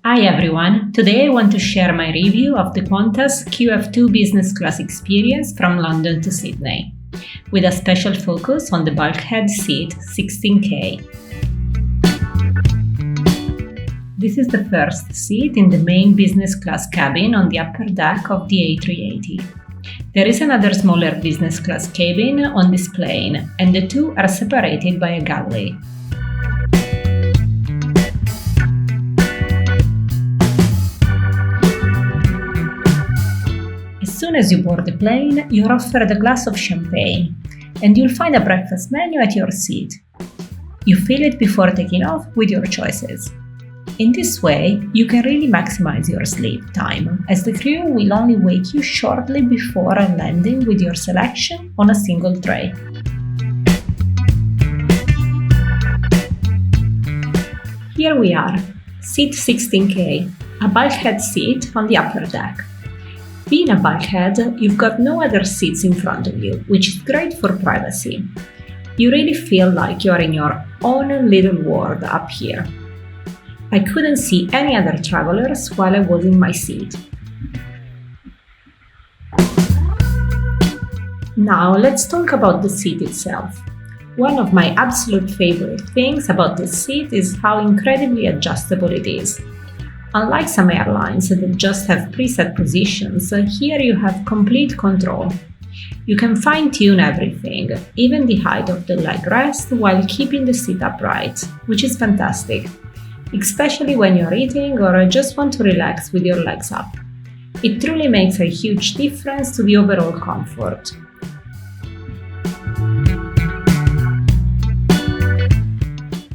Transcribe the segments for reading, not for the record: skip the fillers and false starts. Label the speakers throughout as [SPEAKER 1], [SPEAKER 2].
[SPEAKER 1] Hi everyone, today I want to share my review of the Qantas QF2 Business Class experience from London to Sydney, with a special focus on the Bulkhead seat 16K. This is the first seat in the main business class cabin on the upper deck of the A380. There is another smaller business class cabin on this plane, and the two are separated by a galley. As soon as you board the plane, you're offered a glass of champagne, and you'll find a breakfast menu at your seat. You fill it before taking off with your choices. In this way, you can really maximize your sleep time, as the crew will only wake you shortly before landing with your selection on a single tray. Here we are, seat 16K, a bulkhead seat on the upper deck. Being a bulkhead, you've got no other seats in front of you, which is great for privacy. You really feel like you're in your own little world up here. I couldn't see any other travelers while I was in my seat. Now let's talk about the seat itself. One of my absolute favorite things about this seat is how incredibly adjustable it is. Unlike some airlines that just have preset positions, here you have complete control. You can fine-tune everything, even the height of the leg rest, while keeping the seat upright, which is fantastic, especially when you're eating or just want to relax with your legs up. It truly makes a huge difference to the overall comfort.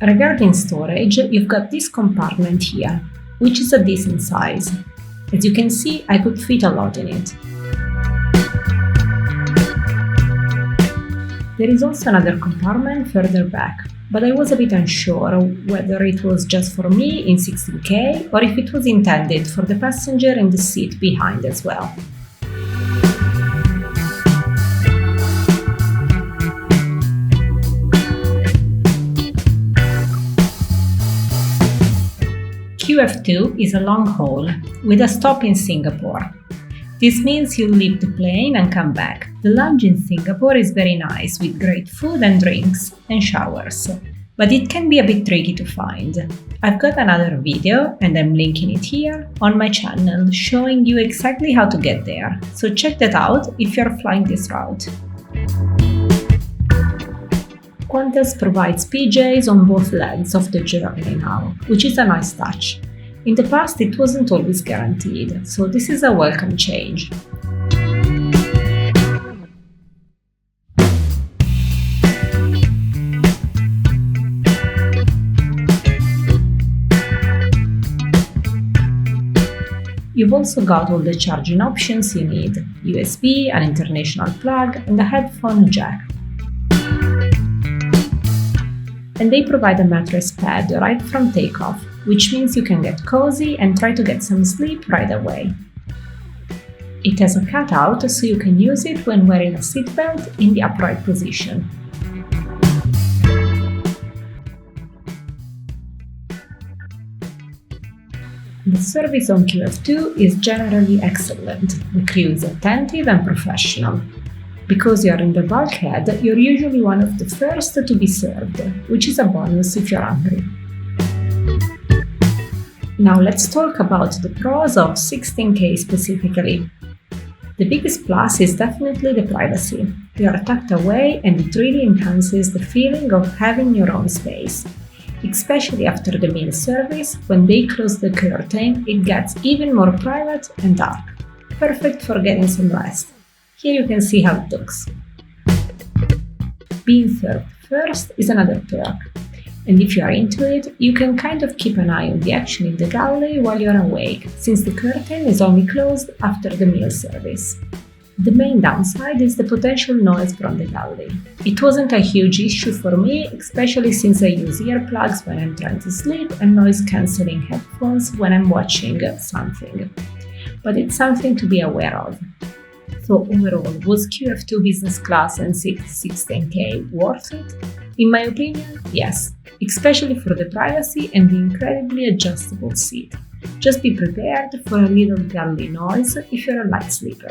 [SPEAKER 1] Regarding storage, you've got this compartment here, which is a decent size. As you can see, I could fit a lot in it. There is also another compartment further back, but I was a bit unsure whether it was just for me in 16K or if it was intended for the passenger in the seat behind as well. QF2 is a long haul, with a stop in Singapore. This means you'll leave the plane and come back. The lounge in Singapore is very nice, with great food and drinks and showers, but it can be a bit tricky to find. I've got another video, and I'm linking it here, on my channel, showing you exactly how to get there, so check that out if you're flying this route. Qantas provides PJs on both legs of the journey now, which is a nice touch. In the past it wasn't always guaranteed, so this is a welcome change. You've also got all the charging options you need: USB, an international plug, and a headphone jack. And they provide a mattress pad right from takeoff, which means you can get cozy and try to get some sleep right away. It has a cutout, so you can use it when wearing a seatbelt in the upright position. The service on QF2 is generally excellent. The crew is attentive and professional. Because you're in the bulkhead, you're usually one of the first to be served, which is a bonus if you're hungry. Now let's talk about the pros of 16K specifically. The biggest plus is definitely the privacy. You're tucked away and it really enhances the feeling of having your own space. Especially after the meal service, when they close the curtain, it gets even more private and dark. Perfect for getting some rest. Here you can see how it looks. Being served first is another perk, and if you are into it, you can kind of keep an eye on the action in the galley while you're awake, since the curtain is only closed after the meal service. The main downside is the potential noise from the galley. It wasn't a huge issue for me, especially since I use earplugs when I'm trying to sleep and noise-cancelling headphones when I'm watching something. But it's something to be aware of. So overall, was QF2 Business Class and seat 16K worth it? In my opinion, yes, especially for the privacy and the incredibly adjustable seat. Just be prepared for a little galley noise if you're a light sleeper.